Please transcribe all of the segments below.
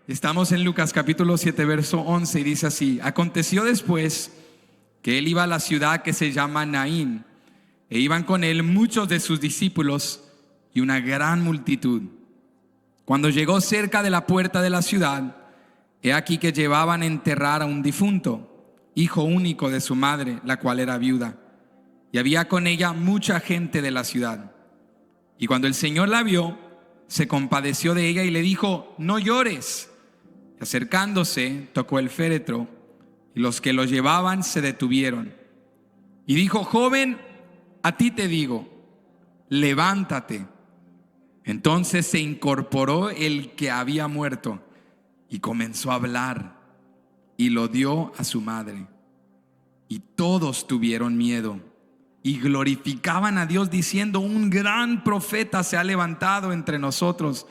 Estamos en Lucas capítulo 7, verso 11 y dice así: aconteció después que él iba a la ciudad que se llama Naín, e iban con él muchos de sus discípulos y una gran multitud. Cuando llegó cerca de la puerta de la ciudad, he aquí que llevaban a enterrar a un difunto, hijo único de su madre, la cual era viuda, y había con ella mucha gente de la ciudad. Y cuando el Señor la vio, se compadeció de ella y le dijo: no llores. Y acercándose, tocó el féretro, y los que lo llevaban se detuvieron. Y dijo: joven, a ti te digo, levántate. Entonces se incorporó el que había muerto y comenzó a hablar, y lo dio a su madre. Y todos tuvieron miedo y glorificaban a Dios diciendo: un gran profeta se ha levantado entre nosotros,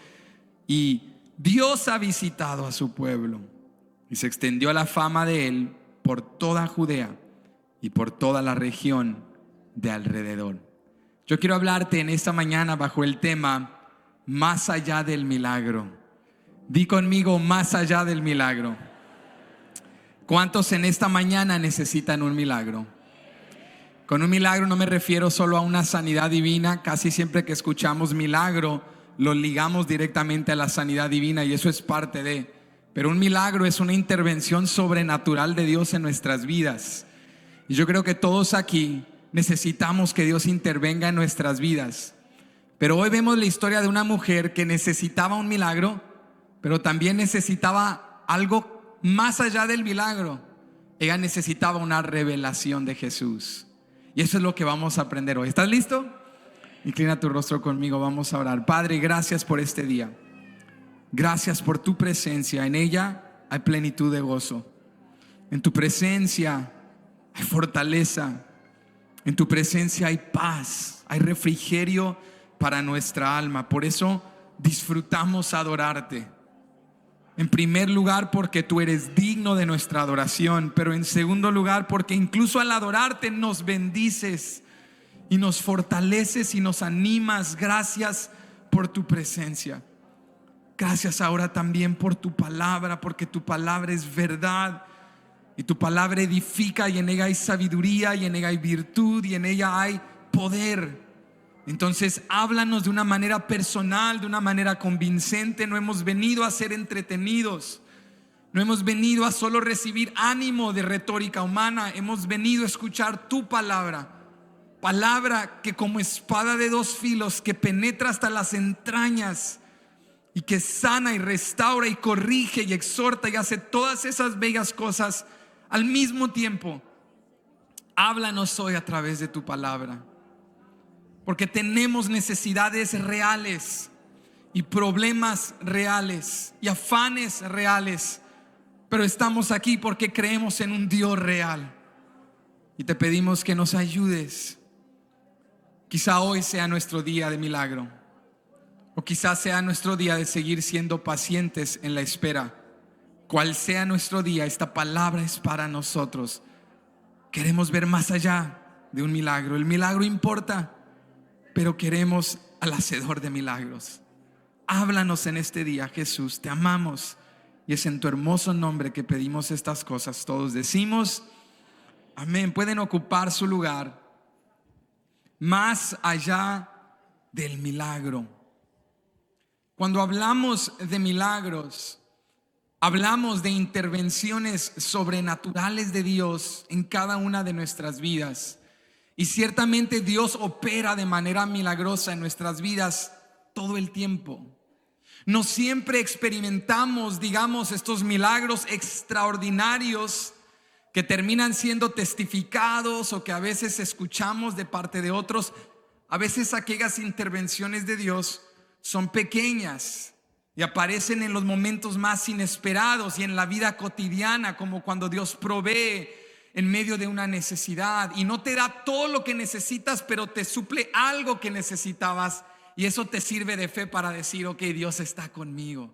y Dios ha visitado a su pueblo. Y se extendió la fama de él por toda Judea y por toda la región de alrededor. Yo quiero hablarte en esta mañana bajo el tema más allá del milagro. Di conmigo: más allá del milagro. ¿Cuántos en esta mañana necesitan un milagro? Con un milagro no me refiero solo a una sanidad divina. Casi siempre que escuchamos milagro lo ligamos directamente a la sanidad divina, y eso es parte de. Pero un milagro es una intervención sobrenatural de Dios en nuestras vidas. Y yo creo que todos aquí necesitamos que Dios intervenga en nuestras vidas. Pero hoy vemos la historia de una mujer que necesitaba un milagro, pero también necesitaba algo más allá del milagro. Ella necesitaba una revelación de Jesús. Y eso es lo que vamos a aprender hoy. ¿Estás listo? Inclina tu rostro conmigo, vamos a orar. Padre, gracias por este día. Gracias por tu presencia. En ella hay plenitud de gozo. En tu presencia hay fortaleza. En tu presencia hay paz, hay refrigerio para nuestra alma. Por eso disfrutamos adorarte. En primer lugar, porque tú eres digno de nuestra adoración, pero en segundo lugar, porque incluso al adorarte nos bendices y nos fortaleces y nos animas. Gracias por tu presencia. Gracias ahora también por tu palabra, porque tu palabra es verdad y tu palabra edifica, y en ella hay sabiduría, y en ella hay virtud, y en ella hay poder. Entonces háblanos de una manera personal, de una manera convincente. No hemos venido a ser entretenidos, no hemos venido a solo recibir ánimo de retórica humana. Hemos venido a escuchar tu palabra, palabra que como espada de dos filos, que penetra hasta las entrañas y que sana y restaura y corrige y exhorta y hace todas esas bellas cosas al mismo tiempo. Háblanos hoy a través de tu palabra, porque tenemos necesidades reales y problemas reales y afanes reales, pero estamos aquí porque creemos en un Dios real, y te pedimos que nos ayudes. Quizá hoy sea nuestro día de milagro, o quizás sea nuestro día de seguir siendo pacientes en la espera. Cual sea nuestro día, esta palabra es para nosotros. Queremos ver más allá de un milagro. El milagro importa, pero queremos al hacedor de milagros. Háblanos en este día, Jesús. Te amamos, y es en tu hermoso nombre que pedimos estas cosas. Todos decimos amén. Pueden ocupar su lugar. Más allá del milagro. Cuando hablamos de milagros, hablamos de intervenciones sobrenaturales de Dios en cada una de nuestras vidas. Y ciertamente Dios opera de manera milagrosa en nuestras vidas todo el tiempo. No siempre experimentamos, digamos, estos milagros extraordinarios que terminan siendo testificados o que a veces escuchamos de parte de otros. A veces aquellas intervenciones de Dios son pequeñas y aparecen en los momentos más inesperados y en la vida cotidiana, como cuando Dios provee en medio de una necesidad y no te da todo lo que necesitas, pero te suple algo que necesitabas, y eso te sirve de fe para decir: ok, Dios está conmigo,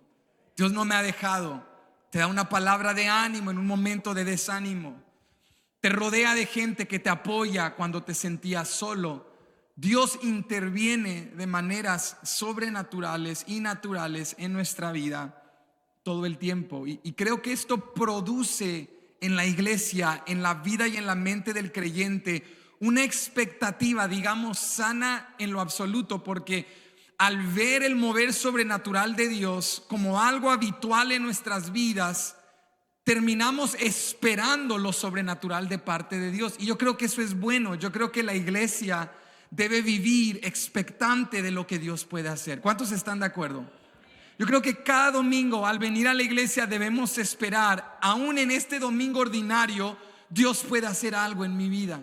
Dios no me ha dejado. Te da una palabra de ánimo en un momento de desánimo. Te rodea de gente que te apoya cuando te sentías solo. Dios interviene de maneras sobrenaturales y naturales en nuestra vida todo el tiempo. Y creo que esto produce en la iglesia, en la vida y en la mente del creyente, una expectativa, digamos, sana en lo absoluto, porque al ver el mover sobrenatural de Dios como algo habitual en nuestras vidas, terminamos esperando lo sobrenatural de parte de Dios. Y yo creo que eso es bueno. Yo creo que la iglesia debe vivir expectante de lo que Dios puede hacer. ¿Cuántos están de acuerdo? Yo creo que cada domingo al venir a la iglesia debemos esperar, aún en este domingo ordinario, Dios puede hacer algo en mi vida.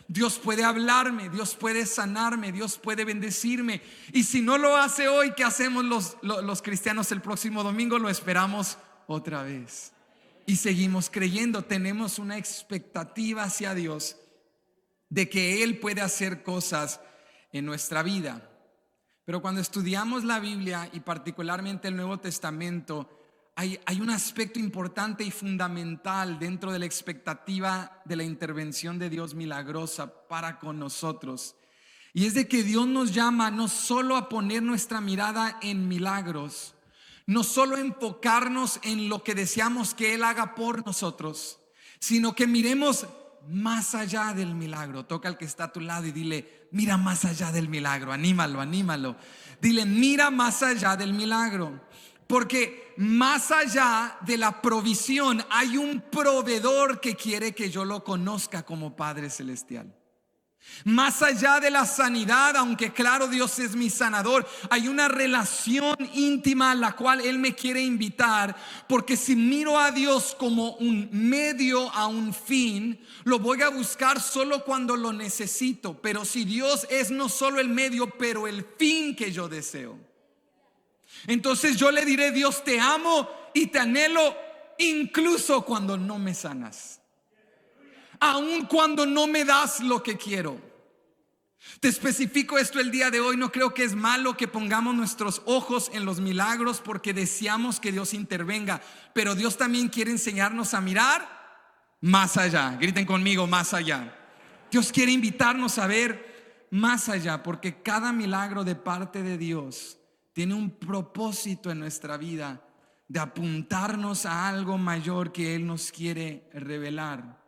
Dios puede hablarme, Dios puede sanarme, Dios puede bendecirme. Y si no lo hace hoy, ¿qué hacemos los cristianos el próximo domingo? Lo esperamos otra vez. Y seguimos creyendo, tenemos una expectativa hacia Dios de que Él puede hacer cosas en nuestra vida. Pero cuando estudiamos la Biblia y particularmente el Nuevo Testamento, hay un aspecto importante y fundamental dentro de la expectativa de la intervención de Dios milagrosa para con nosotros. Y es de que Dios nos llama no solo a poner nuestra mirada en milagros, no solo enfocarnos en lo que deseamos que Él haga por nosotros, sino que miremos más allá del milagro. Toca al que está a tu lado y dile: mira más allá del milagro. Anímalo. Dile: mira más allá del milagro. Porque más allá de la provisión hay un proveedor que quiere que yo lo conozca como Padre Celestial. Más allá de la sanidad, aunque claro, Dios es mi sanador, hay una relación íntima a la cual Él me quiere invitar. Porque si miro a Dios como un medio a un fin, lo voy a buscar solo cuando lo necesito. Pero si Dios es no solo el medio, pero el fin que yo deseo, entonces yo le diré: Dios, te amo y te anhelo incluso cuando no me sanas, aun cuando no me das lo que quiero. Te especifico esto el día de hoy. No creo que es malo que pongamos nuestros ojos en los milagros porque deseamos que Dios intervenga, pero Dios también quiere enseñarnos a mirar más allá. Griten conmigo: más allá. Dios quiere invitarnos a ver más allá, porque cada milagro de parte de Dios tiene un propósito en nuestra vida de apuntarnos a algo mayor que Él nos quiere revelar.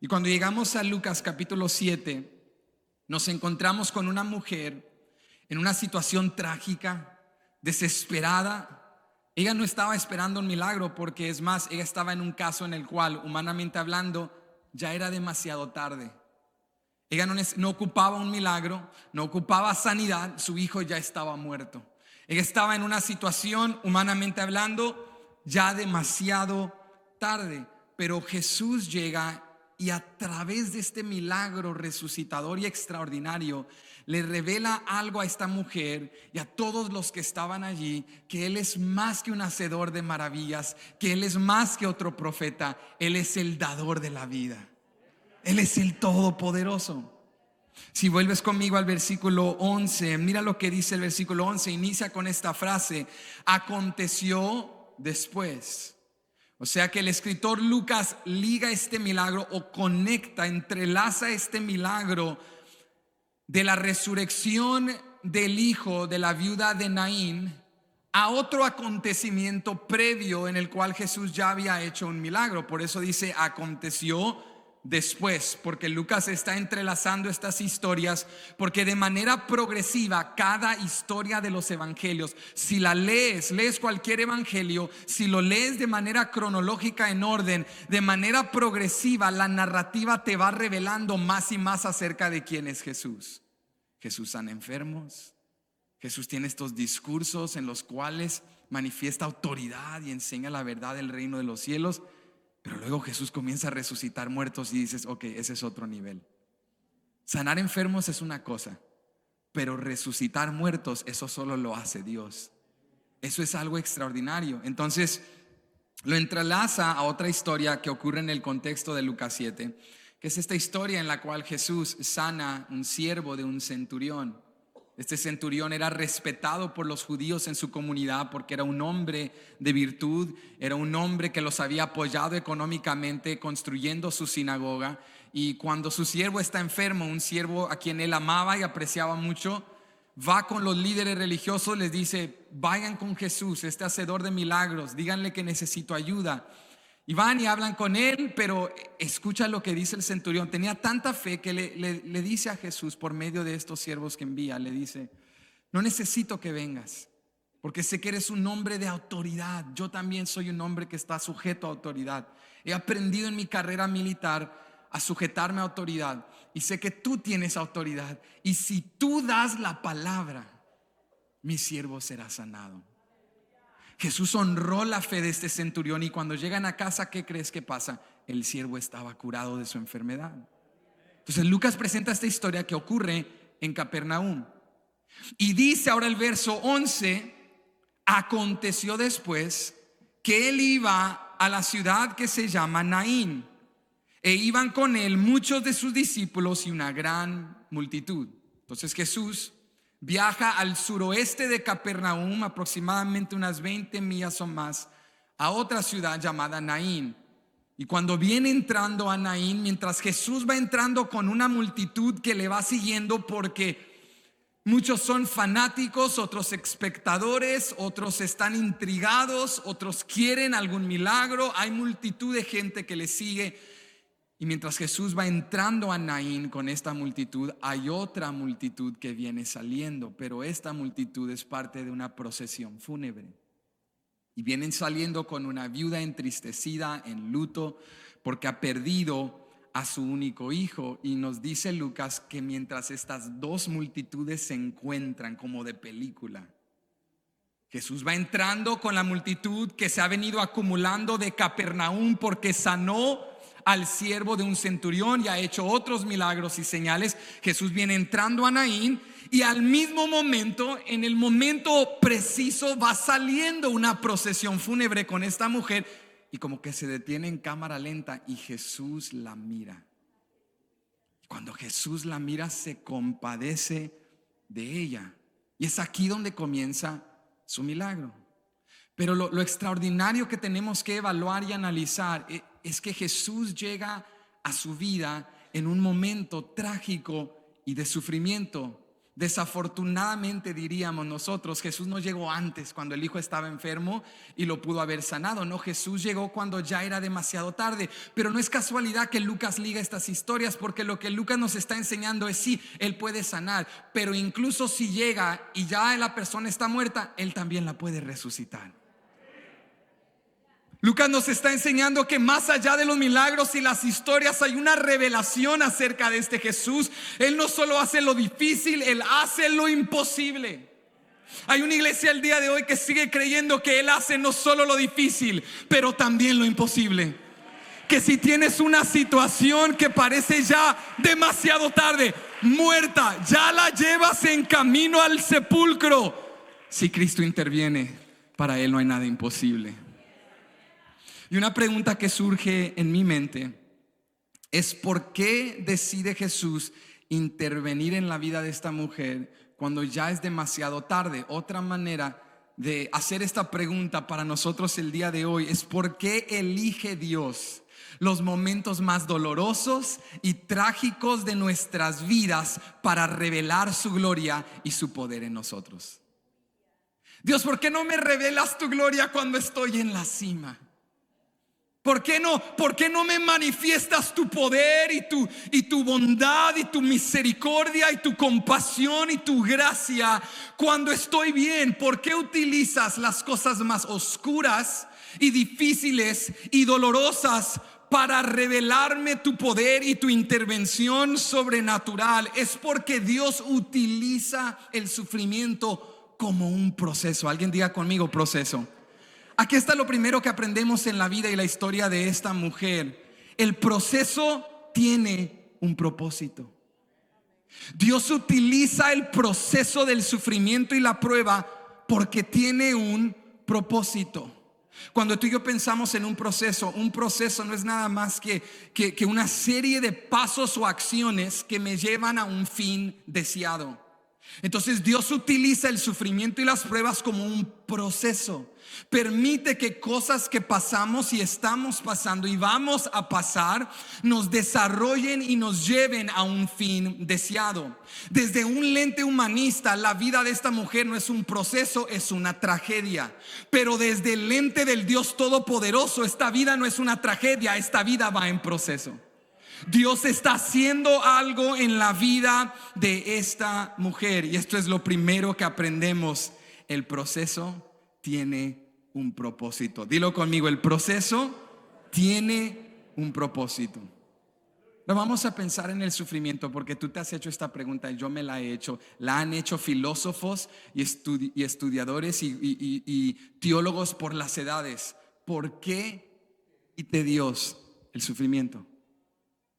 Y cuando llegamos a Lucas capítulo 7, nos encontramos con una mujer en una situación trágica, desesperada. Ella no estaba esperando un milagro, porque es más, ella estaba en un caso en el cual, humanamente hablando, ya era demasiado tarde. Ella no ocupaba un milagro, no ocupaba sanidad, su hijo ya estaba muerto. Ella estaba en una situación, humanamente hablando, ya demasiado tarde. Pero Jesús llega y a través de este milagro resucitador y extraordinario le revela algo a esta mujer y a todos los que estaban allí: que Él es más que un hacedor de maravillas, que Él es más que otro profeta. Él es el dador de la vida. Él es el todopoderoso. Si vuelves conmigo al versículo 11, mira lo que dice el versículo 11. Inicia con esta frase: aconteció después. O sea que el escritor Lucas liga este milagro, o conecta, entrelaza este milagro de la resurrección del hijo de la viuda de Naín a otro acontecimiento previo en el cual Jesús ya había hecho un milagro. Por eso dice aconteció después, porque Lucas está entrelazando estas historias, porque de manera progresiva cada historia de los evangelios, si la lees cualquier evangelio, si lo lees de manera cronológica en orden, de manera progresiva, la narrativa te va revelando más y más acerca de quién es Jesús. Jesús sana enfermos, Jesús tiene estos discursos en los cuales manifiesta autoridad y enseña la verdad del reino de los cielos. Pero luego Jesús comienza a resucitar muertos y dices: ok, ese es otro nivel. Sanar enfermos es una cosa, pero resucitar muertos, eso solo lo hace Dios. Eso es algo extraordinario. Entonces lo entrelaza a otra historia que ocurre en el contexto de Lucas 7, que es esta historia en la cual Jesús sana un siervo de un centurión. Este centurión era respetado por los judíos en su comunidad porque era un hombre de virtud, era un hombre que los había apoyado económicamente construyendo su sinagoga. Y cuando su siervo está enfermo, un siervo a quien él amaba y apreciaba mucho, va con los líderes religiosos, les dice: vayan con Jesús, este hacedor de milagros, díganle que necesito ayuda. Y van y hablan con él, pero escucha lo que dice el centurión. Tenía tanta fe que le dice a Jesús por medio de estos siervos que envía, le dice: no necesito que vengas, porque sé que eres un hombre de autoridad. Yo también soy un hombre que está sujeto a autoridad. He aprendido en mi carrera militar a sujetarme a autoridad, y sé que tú tienes autoridad, y si tú das la palabra, mi siervo será sanado. Jesús honró la fe de este centurión, y cuando llegan a casa, ¿qué crees que pasa? El siervo estaba curado de su enfermedad. Entonces Lucas presenta esta historia que ocurre en Capernaum, y dice ahora el verso 11: aconteció después que él iba a la ciudad que se llama Naín, e iban con él muchos de sus discípulos y una gran multitud. Entonces Jesús viaja al suroeste de Capernaum, aproximadamente unas 20 millas o más, a otra ciudad llamada Naín. Y cuando viene entrando a Naín, mientras Jesús va entrando con una multitud que le va siguiendo, porque muchos son fanáticos, otros espectadores, otros están intrigados, otros quieren algún milagro, hay multitud de gente que le sigue. Y mientras Jesús va entrando a Naín con esta multitud, hay otra multitud que viene saliendo, pero esta multitud es parte de una procesión fúnebre. Y vienen saliendo con una viuda entristecida, en luto, porque ha perdido a su único hijo. Y nos dice Lucas que mientras estas dos multitudes se encuentran, como de película, Jesús va entrando con la multitud que se ha venido acumulando de Capernaum, porque sanó al siervo de un centurión y ha hecho otros milagros y señales. Jesús viene entrando a Naín, y al mismo momento, en el momento preciso, va saliendo una procesión fúnebre con esta mujer, y como que se detiene en cámara lenta, y Jesús la mira. Cuando Jesús la mira, se compadece de ella, y es aquí donde comienza su milagro. Pero lo extraordinario que tenemos que evaluar y analizar es que Jesús llega a su vida en un momento trágico y de sufrimiento. Desafortunadamente, diríamos nosotros, Jesús no llegó antes, cuando el hijo estaba enfermo y lo pudo haber sanado. No, Jesús llegó cuando ya era demasiado tarde. Pero no es casualidad que Lucas liga estas historias, porque lo que Lucas nos está enseñando es: sí, Él puede sanar, pero incluso si llega y ya la persona está muerta, Él también la puede resucitar. Lucas nos está enseñando que más allá de los milagros y las historias, hay una revelación acerca de este Jesús. Él no solo hace lo difícil, Él hace lo imposible. Hay una iglesia el día de hoy que sigue creyendo que Él hace no solo lo difícil, pero también lo imposible. Que si tienes una situación que parece ya demasiado tarde, muerta, ya la llevas en camino al sepulcro, si Cristo interviene, para Él no hay nada imposible. Y una pregunta que surge en mi mente es: ¿por qué decide Jesús intervenir en la vida de esta mujer cuando ya es demasiado tarde? Otra manera de hacer esta pregunta para nosotros el día de hoy es: ¿por qué elige Dios los momentos más dolorosos y trágicos de nuestras vidas para revelar su gloria y su poder en nosotros? Dios, ¿por qué no me revelas tu gloria cuando estoy en la cima? ¿Por qué no me manifiestas tu poder y tu bondad y tu misericordia y tu compasión y tu gracia cuando estoy bien? ¿Por qué utilizas las cosas más oscuras y difíciles y dolorosas para revelarme tu poder y tu intervención sobrenatural? Es porque Dios utiliza el sufrimiento como un proceso. Alguien diga conmigo: proceso. Aquí está lo primero que aprendemos en la vida y la historia de esta mujer. El proceso tiene un propósito. Dios utiliza el proceso del sufrimiento y la prueba porque tiene un propósito. Cuando tú y yo pensamos en un proceso no es nada más que una serie de pasos o acciones que me llevan a un fin deseado. Entonces Dios utiliza el sufrimiento y las pruebas como un proceso. Permite que cosas que pasamos y estamos pasando y vamos a pasar nos desarrollen y nos lleven a un fin deseado. Desde un lente humanista, la vida de esta mujer no es un proceso, es una tragedia. Pero desde el lente del Dios Todopoderoso, esta vida no es una tragedia, esta vida va en proceso. Dios está haciendo algo en la vida de esta mujer. Y esto es lo primero que aprendemos. El proceso tiene un propósito. Dilo conmigo, el proceso tiene un propósito. Pero vamos a pensar en el sufrimiento, porque tú te has hecho esta pregunta y yo me la he hecho. La han hecho filósofos y estudiadores y teólogos por las edades. ¿Por qué quite Dios el sufrimiento?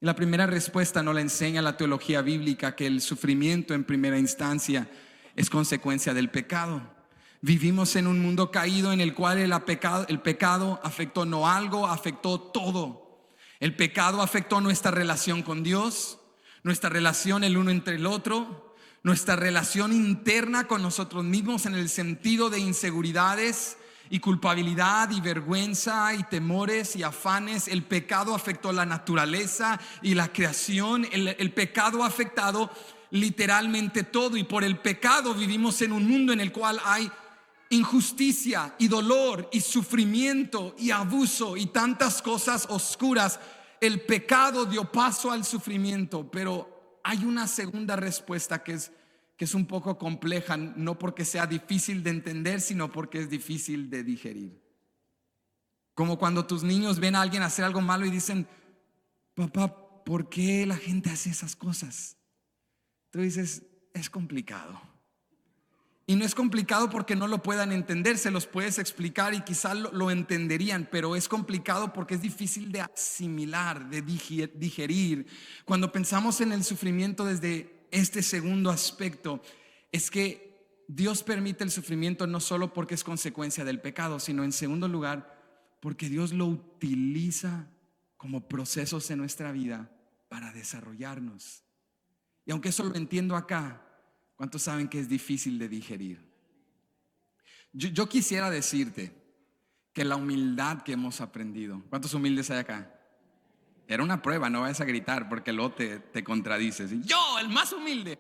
Y la primera respuesta nos la enseña la teología bíblica, que el sufrimiento en primera instancia es consecuencia del pecado. Vivimos en un mundo caído en el cual el pecado afectó no algo, afectó todo. El pecado afectó nuestra relación con Dios, nuestra relación el uno entre el otro, nuestra relación interna con nosotros mismos en el sentido de inseguridades y culpabilidad y vergüenza y temores y afanes. El pecado afectó la naturaleza y la creación. El pecado ha afectado literalmente todo, y por el pecado vivimos en un mundo en el cual hay injusticia y dolor y sufrimiento y abuso y tantas cosas oscuras. El pecado dio paso al sufrimiento, pero hay una segunda respuesta que es un poco compleja, no porque sea difícil de entender, sino porque es difícil de digerir. Como cuando tus niños ven a alguien hacer algo malo y dicen: papá, ¿por qué la gente hace esas cosas? Tú dices: es complicado. Y no es complicado porque no lo puedan entender, se los puedes explicar y quizás lo entenderían, pero es complicado porque es difícil de asimilar, de digerir. Cuando pensamos en el sufrimiento desde este segundo aspecto, es que Dios permite el sufrimiento no solo porque es consecuencia del pecado, sino en segundo lugar porque Dios lo utiliza como procesos en nuestra vida para desarrollarnos. Y aunque eso lo entiendo acá, ¿cuántos saben que es difícil de digerir? Yo quisiera decirte que la humildad que hemos aprendido, ¿cuántos humildes hay acá? Era una prueba, no vayas a gritar porque luego te contradices. Yo, el más humilde.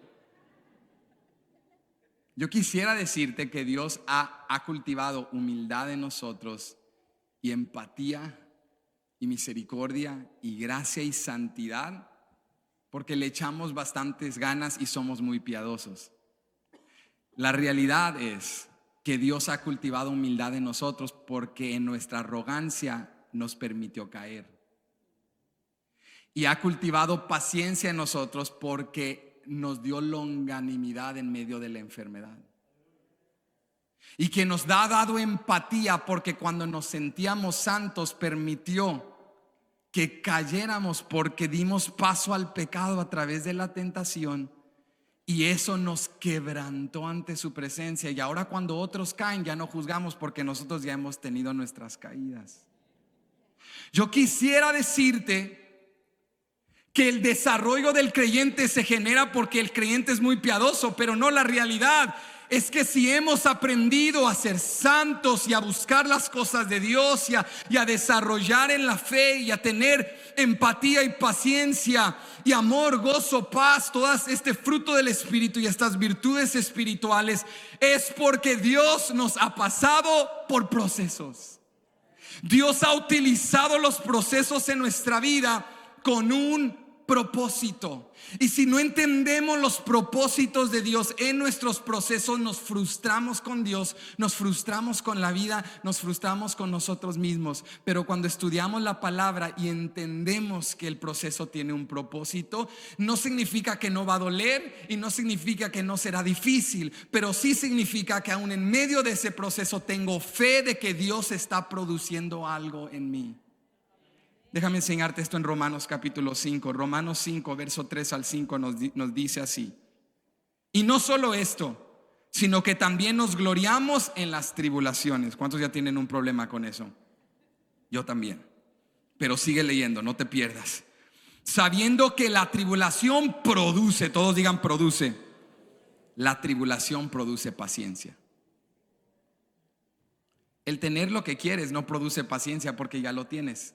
Yo quisiera decirte que Dios ha cultivado humildad en nosotros, y empatía y misericordia y gracia y santidad, porque le echamos bastantes ganas y somos muy piadosos. La realidad es que Dios ha cultivado humildad en nosotros porque en nuestra arrogancia nos permitió caer. Y ha cultivado paciencia en nosotros porque nos dio longanimidad en medio de la enfermedad. Y que nos ha dado empatía porque cuando nos sentíamos santos permitió que cayéramos porque dimos paso al pecado a través de la tentación, y eso nos quebrantó ante su presencia. Y ahora cuando otros caen ya no juzgamos porque nosotros ya hemos tenido nuestras caídas. Yo quisiera decirte que el desarrollo del creyente se genera porque el creyente es muy piadoso, pero no, la realidad es que si hemos aprendido a ser santos y a buscar las cosas de Dios y a desarrollar en la fe y a tener empatía y paciencia y amor, gozo, paz, todo este fruto del Espíritu y estas virtudes espirituales, es porque Dios nos ha pasado por procesos. Dios ha utilizado los procesos en nuestra vida con un propósito. Y si no entendemos los propósitos de Dios en nuestros procesos, nos frustramos con Dios, nos frustramos con la vida, nos frustramos con nosotros mismos. Pero cuando estudiamos la palabra y entendemos que el proceso tiene un propósito, no significa que no va a doler y no significa que no será difícil, pero sí significa que aún en medio de ese proceso tengo fe de que Dios está produciendo algo en mí. Déjame enseñarte esto en Romanos capítulo 5. Romanos 5, verso 3 al 5 nos dice así: y no solo esto, sino que también nos gloriamos en las tribulaciones. ¿Cuántos ya tienen un problema con eso? Yo también. Pero sigue leyendo, no te pierdas. Sabiendo que la tribulación produce, todos digan produce, la tribulación produce paciencia. El tener lo que quieres no produce paciencia porque ya lo tienes.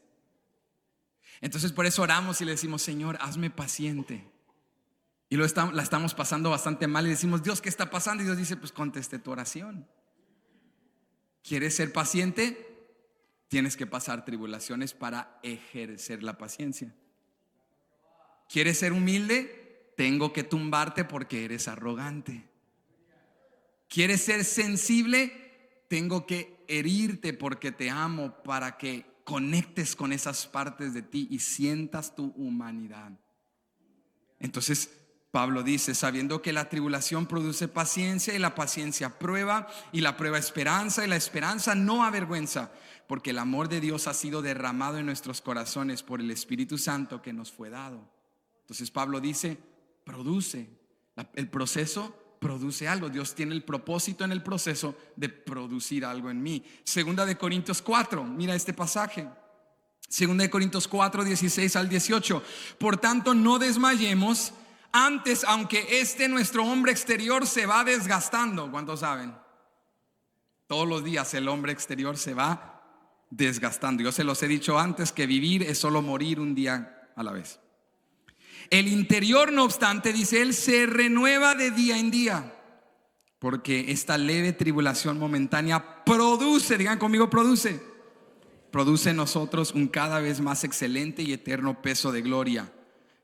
Entonces por eso oramos y le decimos: Señor, hazme paciente. Y la estamos pasando bastante mal y decimos: Dios, ¿qué está pasando? Y Dios dice: pues contesté tu oración. ¿Quieres ser paciente? Tienes que pasar tribulaciones para ejercer la paciencia. ¿Quieres ser humilde? Tengo que tumbarte porque eres arrogante. ¿Quieres ser sensible? Tengo que herirte porque te amo, para que conectes con esas partes de ti y sientas tu humanidad. Entonces Pablo dice: sabiendo que la tribulación produce paciencia, y la paciencia prueba, y la prueba esperanza, y la esperanza no avergüenza, porque el amor de Dios ha sido derramado en nuestros corazones por el Espíritu Santo que nos fue dado. Entonces Pablo dice: produce. El proceso produce algo. Dios tiene el propósito en el proceso de producir algo en mí. Segunda de Corintios 4, mira este pasaje. Segunda de Corintios 4, 16 al 18. Por tanto, no desmayemos. Antes, aunque nuestro hombre exterior se va desgastando. ¿Cuántos saben? Todos los días el hombre exterior se va desgastando. Yo se los he dicho antes, que vivir es solo morir un día a la vez. El interior, no obstante, dice él, se renueva de día en día, porque esta leve tribulación momentánea produce, digan conmigo, produce en nosotros un cada vez más excelente y eterno peso de gloria,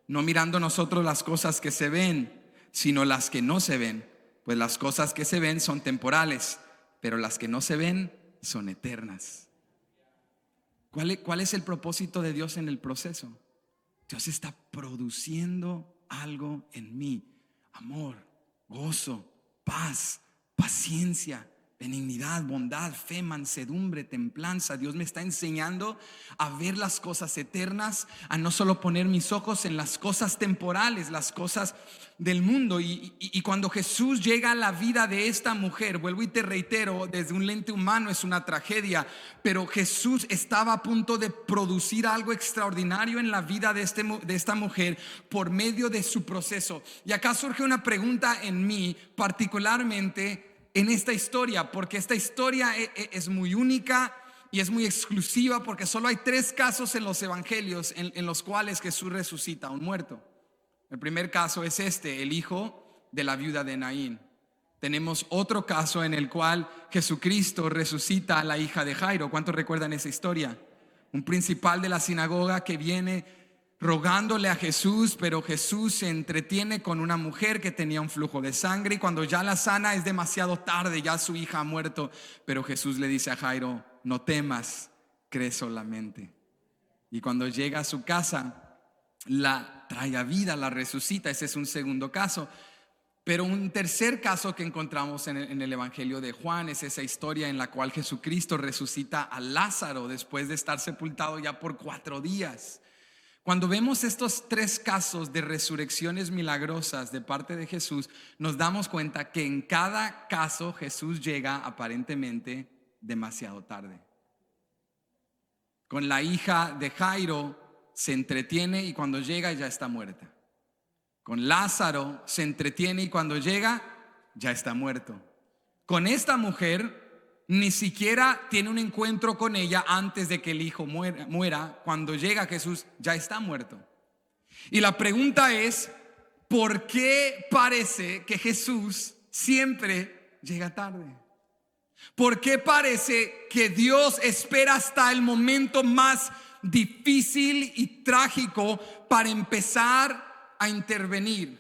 no mirando nosotros las cosas que se ven, sino las que no se ven, pues las cosas que se ven son temporales, pero las que no se ven son eternas. ¿Cuál es el propósito de Dios en el proceso? Dios está produciendo algo en mí: amor, gozo, paz, paciencia, benignidad, bondad, fe, mansedumbre, templanza. Dios me está enseñando a ver las cosas eternas, a no solo poner mis ojos en las cosas temporales, las cosas del mundo. Y cuando Jesús llega a la vida de esta mujer, vuelvo y te reitero, desde un lente humano es una tragedia, pero Jesús estaba a punto de producir algo extraordinario en la vida de esta mujer por medio de su proceso. Y acá surge una pregunta en mí, particularmente en esta historia, porque esta historia es muy única y es muy exclusiva, porque solo hay 3 casos en los evangelios en los cuales Jesús resucita a un muerto. El primer caso es el hijo de la viuda de Naín. Tenemos otro caso en el cual Jesucristo resucita a la hija de Jairo. ¿Cuántos recuerdan esa historia? Un principal de la sinagoga que viene rogándole a Jesús, pero Jesús se entretiene con una mujer que tenía un flujo de sangre, y cuando ya la sana es demasiado tarde, ya su hija ha muerto. Pero Jesús le dice a Jairo: no temas, cree solamente. Y cuando llega a su casa, la trae a vida, la resucita. Ese es un segundo caso. Pero un tercer caso que encontramos en el Evangelio de Juan es esa historia en la cual Jesucristo resucita a Lázaro después de estar sepultado ya por 4 días. Cuando vemos estos 3 casos de resurrecciones milagrosas de parte de Jesús, nos damos cuenta que en cada caso Jesús llega aparentemente demasiado tarde. Con la hija de Jairo se entretiene y cuando llega ya está muerta. Con Lázaro se entretiene y cuando llega ya está muerto. Con esta mujer ni siquiera tiene un encuentro con ella antes de que el hijo muera. Cuando llega Jesús ya está muerto. Y la pregunta es: ¿por qué parece que Jesús siempre llega tarde? ¿Por qué parece que Dios espera hasta el momento más difícil y trágico para empezar a intervenir?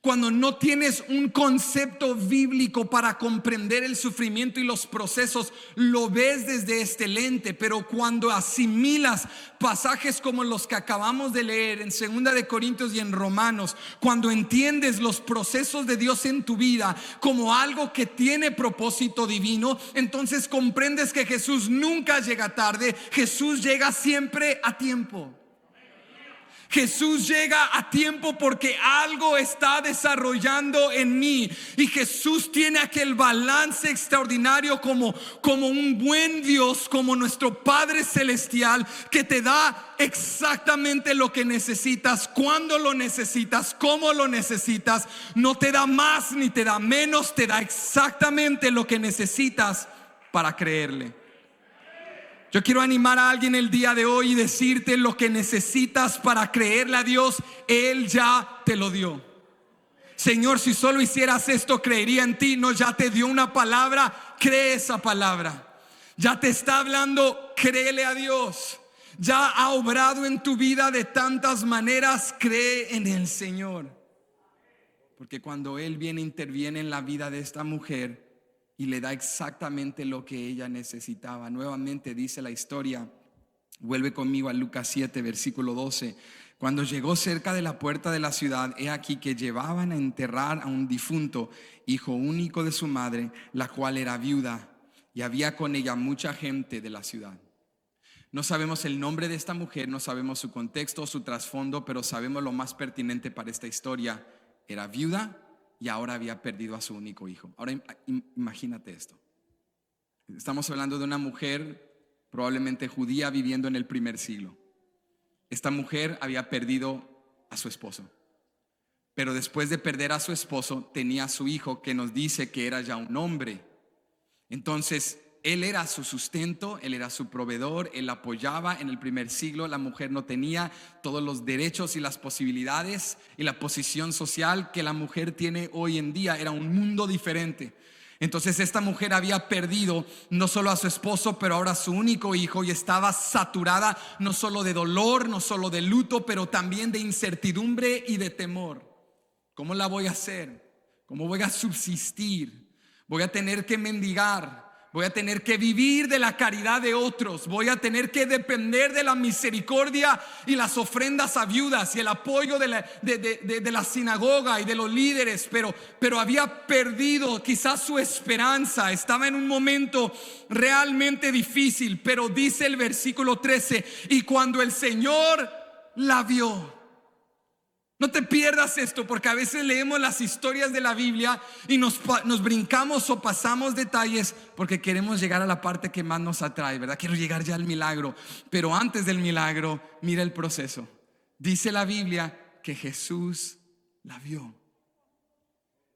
Cuando no tienes un concepto bíblico para comprender el sufrimiento y los procesos, lo ves desde este lente. Pero cuando asimilas pasajes como los que acabamos de leer en 2 de Corintios y en Romanos, cuando entiendes los procesos de Dios en tu vida como algo que tiene propósito divino, entonces comprendes que Jesús nunca llega tarde. Jesús llega siempre a tiempo. Jesús llega a tiempo porque algo está desarrollando en mí. Y Jesús tiene aquel balance extraordinario como un buen Dios, como nuestro Padre Celestial, que te da exactamente lo que necesitas, cuando lo necesitas, cómo lo necesitas. No te da más ni te da menos, te da exactamente lo que necesitas para creerle. Yo quiero animar a alguien el día de hoy y decirte: lo que necesitas para creerle a Dios, Él ya te lo dio. Señor, si solo hicieras esto, creería en ti. No, ya te dio una palabra, cree esa palabra. Ya te está hablando, créele a Dios. Ya ha obrado en tu vida de tantas maneras, cree en el Señor. Porque cuando Él viene, interviene en la vida de esta mujer y le da exactamente lo que ella necesitaba. Nuevamente dice la historia, vuelve conmigo a Lucas 7, versículo 12. Cuando llegó cerca de la puerta de la ciudad, he aquí que llevaban a enterrar a un difunto, hijo único de su madre, la cual era viuda, y había con ella mucha gente de la ciudad. No sabemos el nombre de esta mujer, no sabemos su contexto, su trasfondo, pero sabemos lo más pertinente para esta historia: era viuda y ahora había perdido a su único hijo. Ahora imagínate esto. Estamos hablando de una mujer probablemente judía viviendo en el primer siglo. Esta mujer había perdido a su esposo, pero después de perder a su esposo tenía a su hijo, que nos dice que era ya un hombre. Entonces él era su sustento, él era su proveedor, él apoyaba. En el primer siglo la mujer no tenía todos los derechos y las posibilidades y la posición social que la mujer tiene hoy en día. Era un mundo diferente. Entonces esta mujer había perdido no solo a su esposo, pero ahora a su único hijo, y estaba saturada no solo de dolor, no solo de luto, pero también de incertidumbre y de temor. ¿Cómo la voy a hacer? ¿Cómo voy a subsistir? Voy a tener que mendigar. Voy a tener que vivir de la caridad de otros. Voy a tener que depender de la misericordia y las ofrendas a viudas y el apoyo de la sinagoga y de los líderes. Pero había perdido quizás su esperanza. Estaba en un momento realmente difícil. Pero dice el versículo 13: y cuando el Señor la vio. No te pierdas esto, porque a veces leemos las historias de la Biblia y nos brincamos o pasamos detalles porque queremos llegar a la parte que más nos atrae, ¿verdad? Quiero llegar ya al milagro. Pero antes del milagro, mira el proceso. Dice la Biblia que Jesús la vio.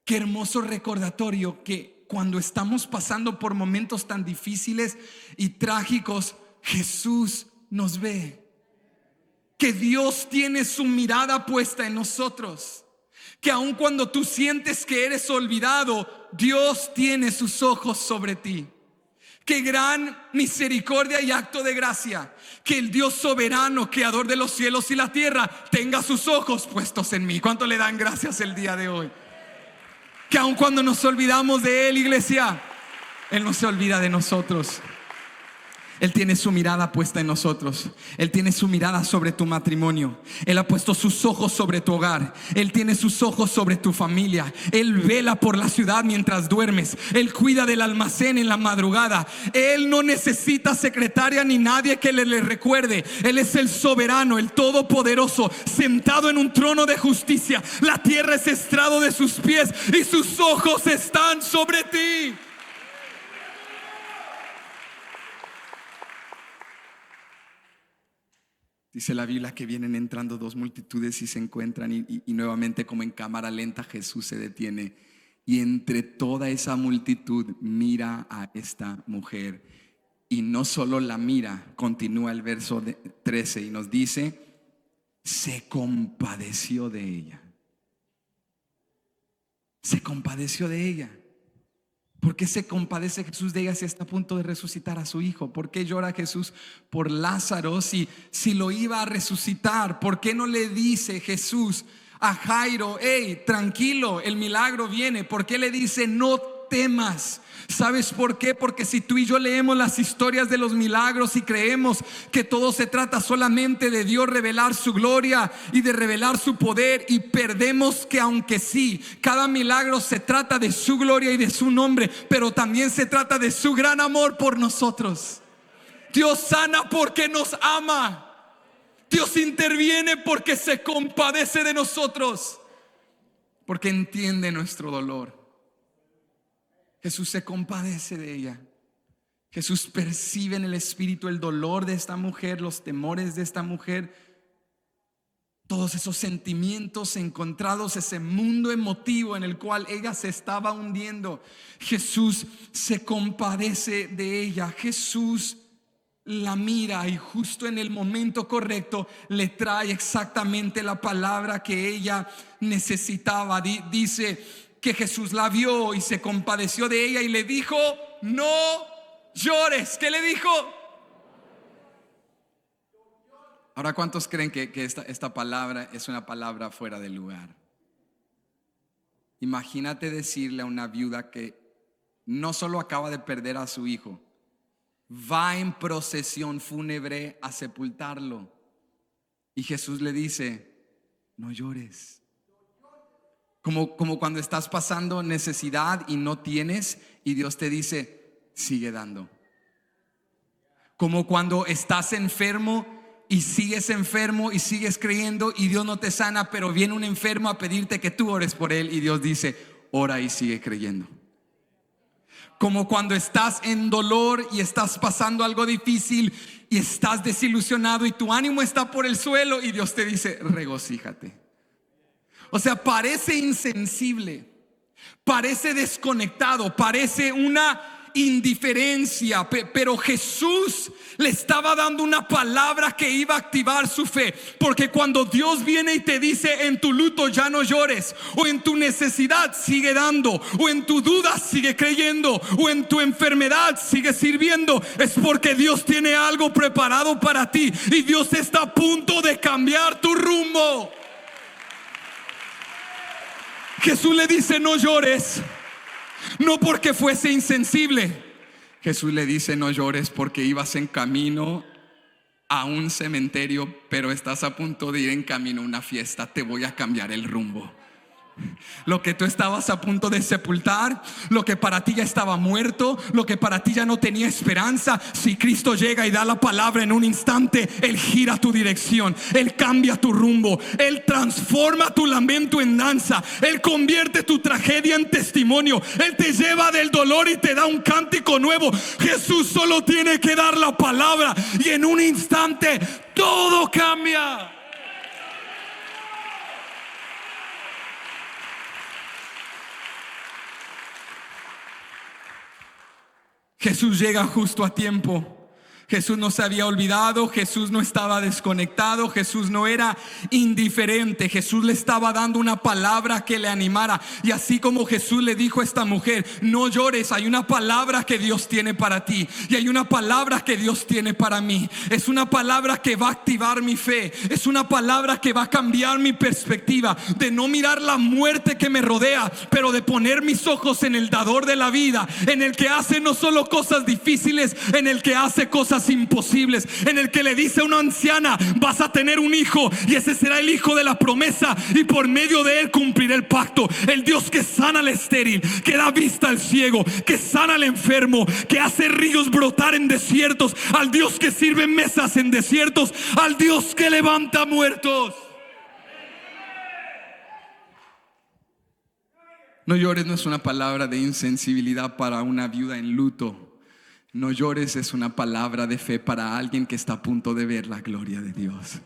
Qué hermoso recordatorio que cuando estamos pasando por momentos tan difíciles y trágicos, Jesús nos ve. Que Dios tiene su mirada puesta en nosotros. Que aun cuando tú sientes que eres olvidado, Dios tiene sus ojos sobre ti. Qué gran misericordia y acto de gracia que el Dios soberano, creador de los cielos y la tierra, tenga sus ojos puestos en mí. ¿Cuánto le dan gracias el día de hoy? Que aun cuando nos olvidamos de Él, iglesia, Él no se olvida de nosotros. Él tiene su mirada puesta en nosotros. Él tiene su mirada sobre tu matrimonio. Él ha puesto sus ojos sobre tu hogar. Él tiene sus ojos sobre tu familia. Él vela por la ciudad mientras duermes. Él cuida del almacén en la madrugada. Él no necesita secretaria ni nadie que le recuerde. Él es el soberano, el todopoderoso, sentado en un trono de justicia. La tierra es estrado de sus pies y sus ojos están sobre ti. Dice la Biblia que vienen entrando dos multitudes y se encuentran y nuevamente, como en cámara lenta, Jesús se detiene y entre toda esa multitud mira a esta mujer. Y no solo la mira, continúa el verso 13 y nos dice: se compadeció de ella. Se compadeció de ella. ¿Por qué se compadece Jesús de ella si está a punto de resucitar a su hijo? ¿Por qué llora Jesús por Lázaro si lo iba a resucitar? ¿Por qué no le dice Jesús a Jairo: hey, tranquilo, el milagro viene? ¿Por qué le dice: no temas? ¿Sabes por qué? Porque si tú y yo leemos las historias de los milagros y creemos que todo se trata solamente de Dios revelar su gloria y de revelar su poder, y perdemos que aunque sí, cada milagro se trata de su gloria y de su nombre, pero también se trata de su gran amor por nosotros. Dios sana porque nos ama. Dios interviene porque se compadece de nosotros, porque entiende nuestro dolor. Jesús se compadece de ella. Jesús percibe en el espíritu el dolor de esta mujer, los temores de esta mujer, todos esos sentimientos encontrados, ese mundo emotivo en el cual ella se estaba hundiendo. Jesús se compadece de ella. Jesús la mira y justo en el momento correcto le trae exactamente la palabra que ella necesitaba. Dice que Jesús la vio y se compadeció de ella y le dijo: no llores. ¿Qué le dijo? Ahora, ¿cuántos creen que esta palabra es una palabra fuera de lugar? Imagínate decirle a una viuda que no solo acaba de perder a su hijo, va en procesión fúnebre a sepultarlo, y Jesús le dice: no llores. Como cuando estás pasando necesidad y no tienes, y Dios te dice: sigue dando. Como cuando estás enfermo y sigues enfermo y sigues creyendo y Dios no te sana, pero viene un enfermo a pedirte que tú ores por él y Dios dice: ora y sigue creyendo. Como cuando estás en dolor y estás pasando algo difícil y estás desilusionado y tu ánimo está por el suelo y Dios te dice: regocíjate. O sea, parece insensible, parece desconectado, parece una indiferencia, pero Jesús le estaba dando una palabra que iba a activar su fe. Porque cuando Dios viene y te dice: en tu luto ya no llores, o en tu necesidad sigue dando, o en tu duda sigue creyendo, o en tu enfermedad sigue sirviendo, es porque Dios tiene algo preparado para ti y Dios está a punto de cambiar tu rumbo. Jesús le dice: no llores, no porque fuese insensible. Jesús le dice: no llores porque ibas en camino a un cementerio, pero estás a punto de ir en camino a una fiesta. Te voy a cambiar el rumbo. Lo que tú estabas a punto de sepultar, lo que para ti ya estaba muerto, lo que para ti ya no tenía esperanza, si Cristo llega y da la palabra en un instante, Él gira tu dirección, Él cambia tu rumbo, Él transforma tu lamento en danza, Él convierte tu tragedia en testimonio, Él te lleva del dolor y te da un cántico nuevo. Jesús solo tiene que dar la palabra y en un instante todo cambia. Jesús llega justo a tiempo. Jesús no se había olvidado, Jesús no estaba desconectado, Jesús no era indiferente. Jesús le estaba dando una palabra que le animara. Y así como Jesús le dijo a esta mujer: no llores, hay una palabra que Dios tiene para ti, y hay una palabra que Dios tiene para mí. Es una palabra que va a activar mi fe, es una palabra que va a cambiar mi perspectiva, de no mirar la muerte que me rodea, pero de poner mis ojos en el dador de la vida, en el que hace no solo cosas difíciles, en el que hace cosas imposibles, en el que le dice a una anciana: vas a tener un hijo y ese será el hijo de la promesa, y por medio de él cumpliré el pacto. El Dios que sana al estéril, que da vista al ciego, que sana al enfermo, que hace ríos brotar en desiertos, al Dios que sirve mesas en desiertos, al Dios que levanta muertos. No llores no es una palabra de insensibilidad para una viuda en luto. No llores es una palabra de fe para alguien que está a punto de ver la gloria de Dios.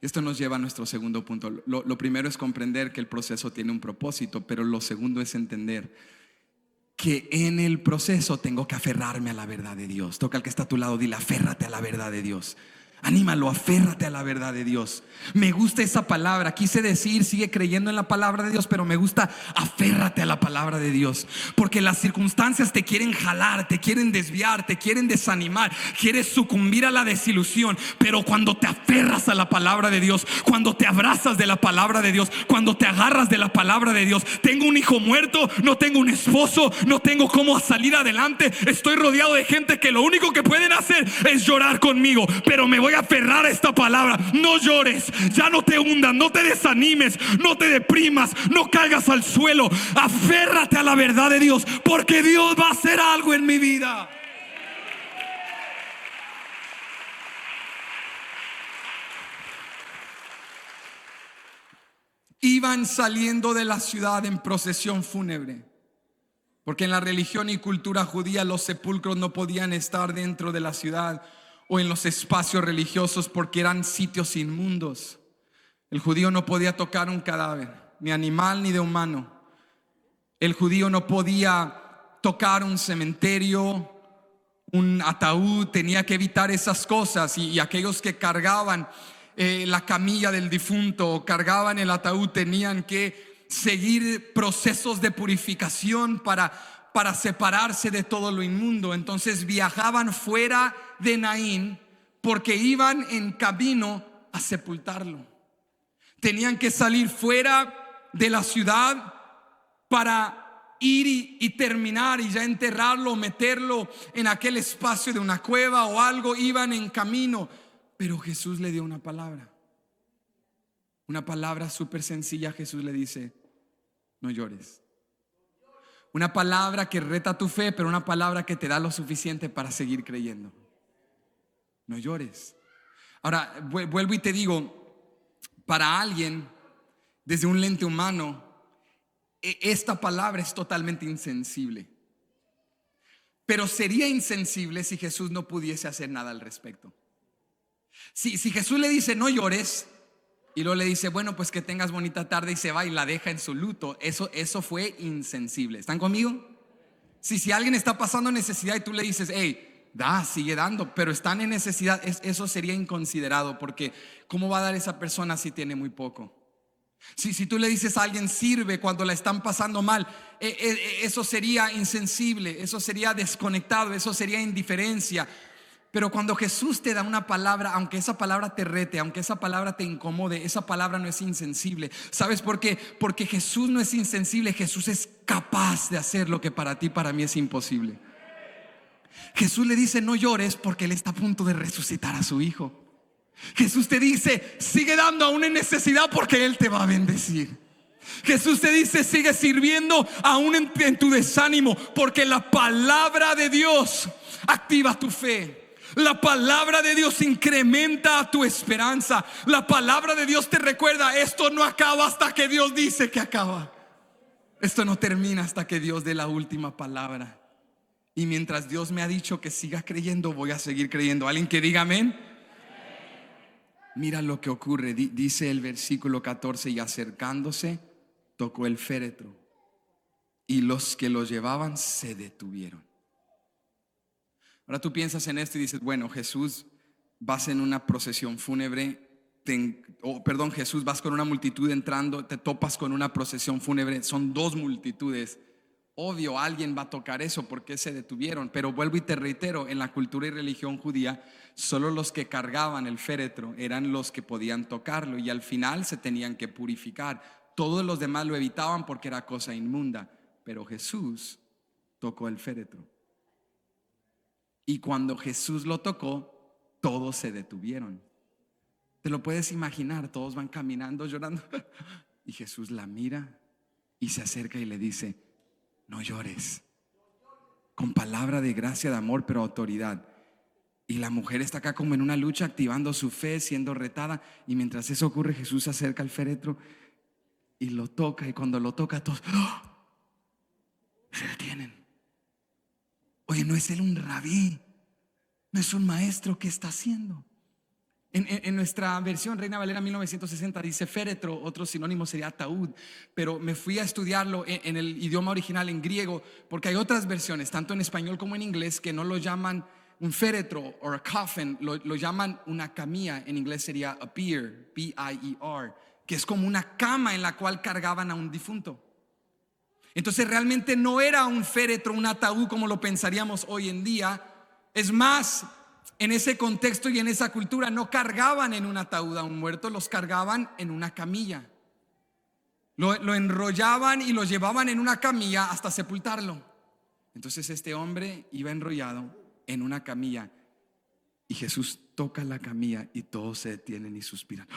Esto nos lleva a nuestro segundo punto. Lo primero es comprender que el proceso tiene un propósito, pero lo segundo es entender que en el proceso tengo que aferrarme a la verdad de Dios. Toca al que está a tu lado, dile: aférrate a la verdad de Dios. Anímalo, aférrate a la verdad de Dios. Me gusta esa palabra. Quise decir, sigue creyendo en la palabra de Dios, pero me gusta, aférrate a la palabra de Dios. Porque las circunstancias te quieren jalar, te quieren desviar, te quieren desanimar, quieres sucumbir a la desilusión. Pero cuando te aferras a la palabra de Dios, cuando te abrazas de la palabra de Dios, cuando te agarras de la palabra de Dios: tengo un hijo muerto, no tengo un esposo, no tengo cómo salir adelante, estoy rodeado de gente que lo único que pueden hacer es llorar conmigo, pero me voy a aferrar a esta palabra. No llores, ya no te hundas, no te desanimes, no te deprimas, no caigas al suelo. Aférrate a la verdad de Dios, porque Dios va a hacer algo en mi vida. iban saliendo de la ciudad en procesión fúnebre. Porque en la religión y cultura judía los sepulcros no podían estar dentro de la ciudad o en los espacios religiosos porque eran sitios inmundos. El judío no podía tocar un cadáver, ni animal ni de humano. El judío no podía tocar un cementerio, un ataúd, tenía que evitar esas cosas. Y aquellos que cargaban la camilla del difunto o cargaban el ataúd tenían que seguir procesos de purificación para separarse de todo lo inmundo. Entonces viajaban fuera de Naín porque iban en camino a sepultarlo. Tenían que salir fuera de la ciudad para ir y terminar y ya enterrarlo o meterlo en aquel espacio de una cueva o algo. Iban en camino, pero Jesús le dio una palabra súper sencilla. Jesús le dice: no llores. Una palabra que reta tu fe, pero una palabra que te da lo suficiente para seguir creyendo. No llores. Ahora vuelvo y te digo, para alguien desde un lente humano, esta palabra es totalmente insensible. Pero sería insensible si Jesús no pudiese hacer nada al respecto. Si Jesús le dice no llores y luego le dice bueno, pues que tengas bonita tarde, y se va y la deja en su luto, eso fue insensible. ¿Están conmigo? Si alguien está pasando necesidad y tú le dices hey, sigue dando, pero están en necesidad, eso sería inconsiderado, porque ¿cómo va a dar esa persona si tiene muy poco? Si tú le dices a alguien sirve cuando la están pasando mal, eso sería insensible, eso sería desconectado, eso sería indiferencia. Pero cuando Jesús te da una palabra, aunque esa palabra te rete, aunque esa palabra te incomode, esa palabra no es insensible. ¿Sabes por qué? Porque Jesús no es insensible. Jesús es capaz de hacer lo que para ti, para mí es imposible. Jesús le dice no llores porque Él está a punto de resucitar a su hijo. Jesús te dice sigue dando aún en necesidad porque Él te va a bendecir. Jesús te dice sigue sirviendo aún en tu desánimo, porque la palabra de Dios activa tu fe. La palabra de Dios incrementa tu esperanza. La palabra de Dios te recuerda: esto no acaba hasta que Dios dice que acaba. Esto no termina hasta que Dios dé la última palabra. Y mientras Dios me ha dicho que siga creyendo, voy a seguir creyendo. ¿Alguien que diga amén? Mira lo que ocurre. Dice el versículo 14: y acercándose tocó el féretro, y los que lo llevaban se detuvieron. Ahora tú piensas en esto y dices bueno, Jesús, vas en una procesión fúnebre, Jesús, vas con una multitud entrando, te topas con una procesión fúnebre, son dos multitudes. Obvio, alguien va a tocar eso, ¿por qué se detuvieron? Pero vuelvo y te reitero, en la cultura y religión judía, solo los que cargaban el féretro eran los que podían tocarlo, y al final se tenían que purificar. Todos los demás lo evitaban porque era cosa inmunda, pero Jesús tocó el féretro. Y cuando Jesús lo tocó, todos se detuvieron. Te lo puedes imaginar, todos van caminando llorando y Jesús la mira y se acerca y le dice: no llores, con palabra de gracia, de amor, pero autoridad. Y la mujer está acá como en una lucha, activando su fe, siendo retada. Y mientras eso ocurre, Jesús se acerca al féretro y lo toca. Y cuando lo toca, todos se detienen. Oye, ¿no es él un rabí? ¿No es un maestro? ¿Qué está haciendo? En nuestra versión Reina Valera 1960 dice féretro, otro sinónimo sería ataúd, pero me fui a estudiarlo en el idioma original, en griego, porque hay otras versiones, tanto en español como en inglés, que no lo llaman un féretro o a coffin, lo llaman una camilla. En inglés sería a bier, B-I-E-R, que es como una cama en la cual cargaban a un difunto. Entonces realmente no era un féretro, un ataúd como lo pensaríamos hoy en día. Es más, en ese contexto y en esa cultura no cargaban en un ataúd a un muerto, los cargaban en una camilla. Lo enrollaban y lo llevaban en una camilla hasta sepultarlo. Entonces este hombre iba enrollado en una camilla y Jesús toca la camilla y todos se detienen y suspiran,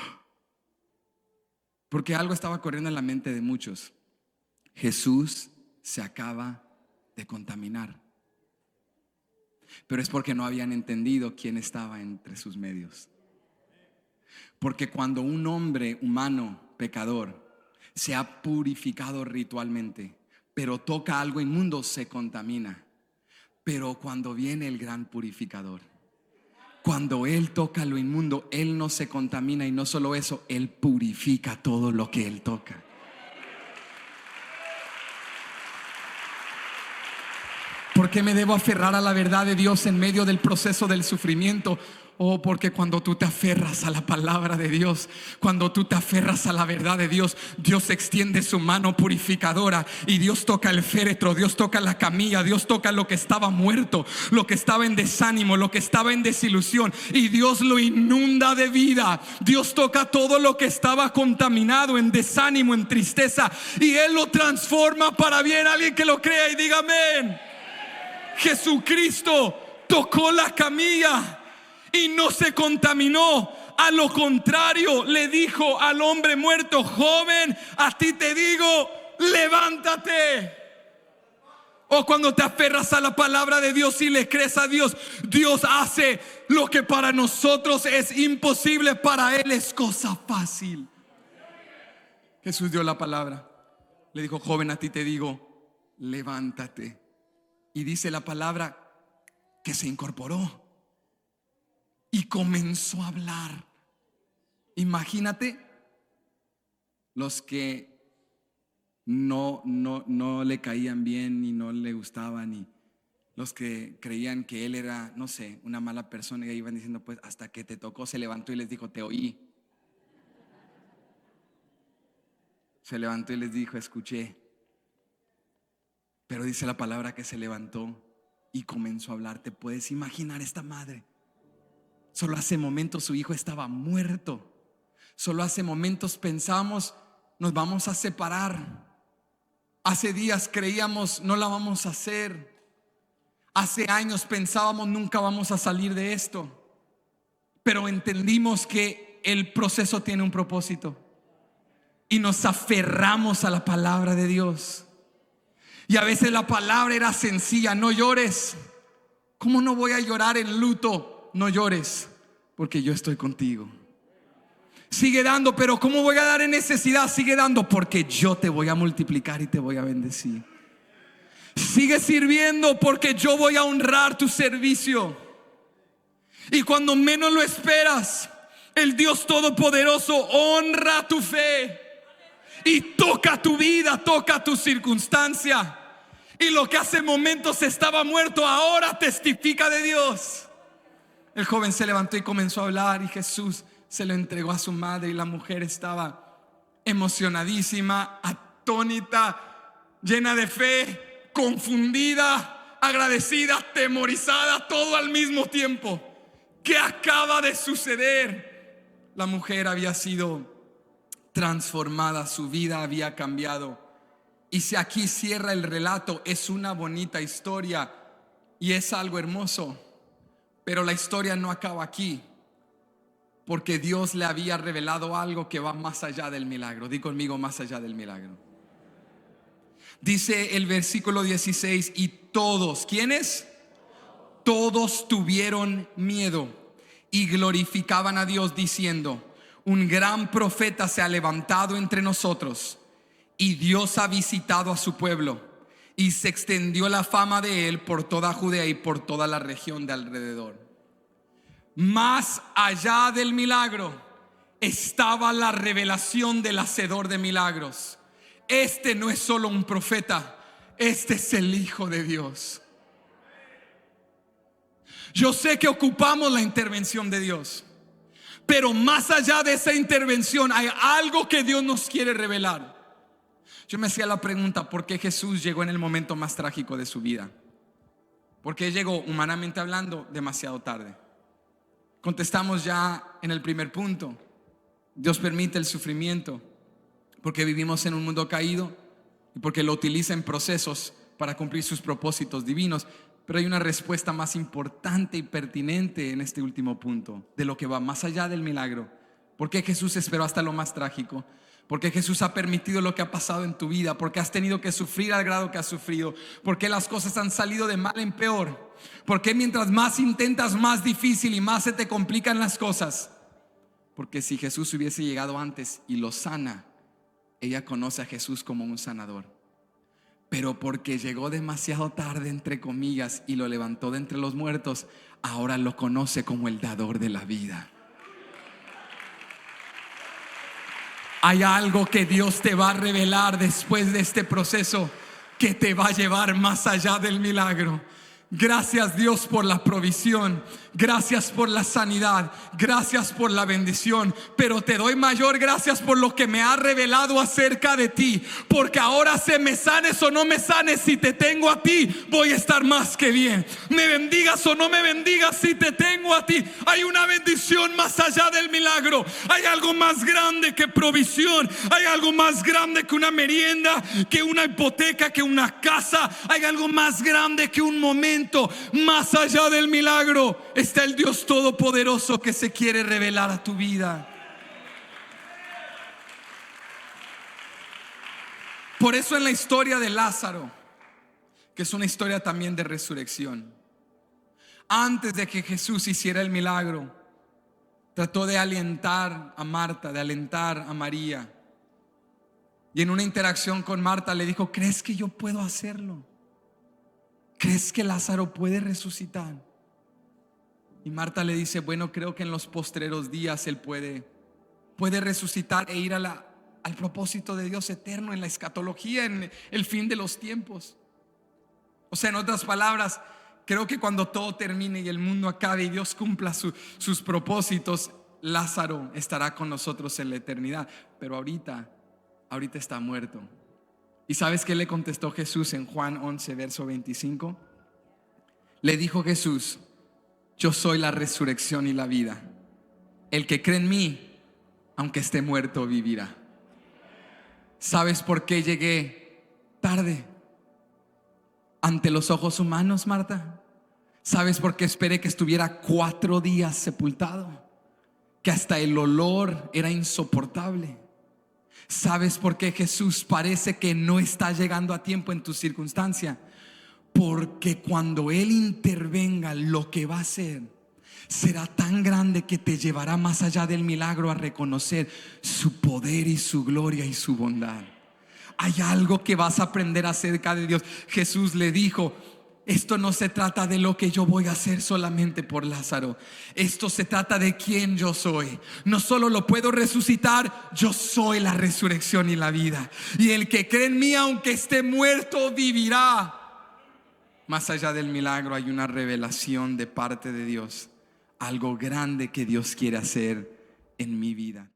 porque algo estaba corriendo en la mente de muchos: Jesús se acaba de contaminar. Pero es porque no habían entendido quién estaba entre sus medios. Porque cuando un hombre humano, pecador, se ha purificado ritualmente, pero toca algo inmundo, se contamina. Pero cuando viene el gran purificador, cuando Él toca lo inmundo, Él no se contamina, y no solo eso, Él purifica todo lo que Él toca. ¿Por qué me debo aferrar a la verdad de Dios en medio del proceso del sufrimiento? Porque cuando tú te aferras a la palabra de Dios, cuando tú te aferras a la verdad de Dios, Dios extiende su mano purificadora y Dios toca el féretro, Dios toca la camilla, Dios toca lo que estaba muerto, lo que estaba en desánimo, lo que estaba en desilusión, y Dios lo inunda de vida. Dios toca todo lo que estaba contaminado, en desánimo, en tristeza, y Él lo transforma para bien. Alguien que lo crea y diga amén. Jesucristo tocó la camilla y no se contaminó. A lo contrario, le dijo al hombre muerto: joven, a ti te digo, levántate. Cuando te aferras a la palabra de Dios y le crees a Dios, Dios hace lo que para nosotros es imposible, para Él es cosa fácil. Jesús dio la palabra, le dijo: joven, a ti te digo, levántate. Y dice la palabra que se incorporó y comenzó a hablar. Imagínate los que no le caían bien y no le gustaban, y los que creían que él era, no sé, una mala persona, y iban diciendo: pues hasta que te tocó. Se levantó y les dijo: te oí. Se levantó y les dijo: escuché. Pero dice la palabra que se levantó y comenzó a hablar. ¿Te puedes imaginar esta madre? Solo hace momentos su hijo estaba muerto. Solo hace momentos pensábamos: nos vamos a separar. Hace días creíamos: no la vamos a hacer. Hace años pensábamos: nunca vamos a salir de esto. Pero entendimos que el proceso tiene un propósito y nos aferramos a la palabra de Dios. Y a veces la palabra era sencilla: no llores. ¿Cómo no voy a llorar en luto? No llores, porque yo estoy contigo. Sigue dando. Pero ¿cómo voy a dar en necesidad? Sigue dando, porque yo te voy a multiplicar y te voy a bendecir. Sigue sirviendo, porque yo voy a honrar tu servicio. Y cuando menos lo esperas, el Dios Todopoderoso honra tu fe y toca tu vida, toca tu circunstancia. Y lo que hace momentos estaba muerto, ahora testifica de Dios. El joven se levantó y comenzó a hablar, y Jesús se lo entregó a su madre. Y la mujer estaba emocionadísima, atónita, llena de fe, confundida, agradecida, atemorizada, todo al mismo tiempo. ¿Qué acaba de suceder? La mujer había sido transformada, su vida había cambiado. Y si aquí cierra el relato, es una bonita historia y es algo hermoso, pero la historia no acaba aquí, porque Dios le había revelado algo que va más allá del milagro. Di conmigo: más allá del milagro. Dice el versículo 16: y todos, ¿quiénes? Todos tuvieron miedo y glorificaban a Dios, diciendo: un gran profeta se ha levantado entre nosotros, y Dios ha visitado a su pueblo. Y se extendió la fama de él por toda Judea y por toda la región de alrededor. Más allá del milagro estaba la revelación del hacedor de milagros. Este no es solo un profeta, este es el Hijo de Dios. Yo sé que ocupamos la intervención de Dios, pero más allá de esa intervención hay algo que Dios nos quiere revelar. Yo me hacía la pregunta: ¿por qué Jesús llegó en el momento más trágico de su vida? ¿Por qué llegó, humanamente hablando, demasiado tarde? Contestamos ya en el primer punto: Dios permite el sufrimiento porque vivimos en un mundo caído y porque lo utiliza en procesos para cumplir sus propósitos divinos. Pero hay una respuesta más importante y pertinente en este último punto, de lo que va más allá del milagro. ¿Por qué Jesús esperó hasta lo más trágico? ¿Por qué Jesús ha permitido lo que ha pasado en tu vida? ¿Por qué has tenido que sufrir al grado que has sufrido? ¿Por qué las cosas han salido de mal en peor? ¿Por qué mientras más intentas, más difícil y más se te complican las cosas? Porque si Jesús hubiese llegado antes y lo sana, ella conoce a Jesús como un sanador. Pero porque llegó demasiado tarde, entre comillas, y lo levantó de entre los muertos, ahora lo conoce como el dador de la vida. Hay algo que Dios te va a revelar después de este proceso que te va a llevar más allá del milagro. Gracias, Dios, por la provisión. Gracias por la sanidad. Gracias por la bendición. Pero te doy mayor gracias por lo que me ha revelado acerca de ti. Porque ahora, se me sanes o no me sanes, si te tengo a ti, voy a estar más que bien. Me bendigas o no me bendigas, si te tengo a ti, hay una bendición más allá del milagro. Hay algo más grande que provisión. Hay algo más grande que una merienda, que una hipoteca, que una casa. Hay algo más grande que un momento. Más allá del milagro está el Dios Todopoderoso que se quiere revelar a tu vida. Por eso en la historia de Lázaro, que es una historia también de resurrección, antes de que Jesús hiciera el milagro, trató de alentar a Marta, de alentar a María. Y en una interacción con Marta le dijo: ¿crees que yo puedo hacerlo? ¿Crees que Lázaro puede resucitar? Y Marta le dice: bueno, creo que en los postreros días él puede resucitar e ir al propósito de Dios eterno, en la escatología, en el fin de los tiempos. O sea, en otras palabras, creo que cuando todo termine y el mundo acabe y Dios cumpla sus propósitos, Lázaro estará con nosotros en la eternidad. Pero ahorita está muerto. ¿Y sabes qué le contestó Jesús en Juan 11, verso 25? Le dijo Jesús: yo soy la resurrección y la vida. El que cree en mí, aunque esté muerto, vivirá. ¿Sabes por qué llegué tarde ante los ojos humanos, Marta? ¿Sabes por qué esperé que estuviera 4 días sepultado? Que hasta el olor era insoportable. ¿Sabes por qué Jesús parece que no está llegando a tiempo en tu circunstancia? Porque cuando Él intervenga, lo que va a hacer será tan grande que te llevará más allá del milagro a reconocer su poder y su gloria y su bondad. Hay algo que vas a aprender acerca de Dios. Jesús le dijo: esto no se trata de lo que yo voy a hacer solamente por Lázaro. Esto se trata de quién yo soy. No solo lo puedo resucitar, yo soy la resurrección y la vida. Y el que cree en mí, aunque esté muerto, vivirá. Más allá del milagro hay una revelación de parte de Dios. Algo grande que Dios quiere hacer en mi vida.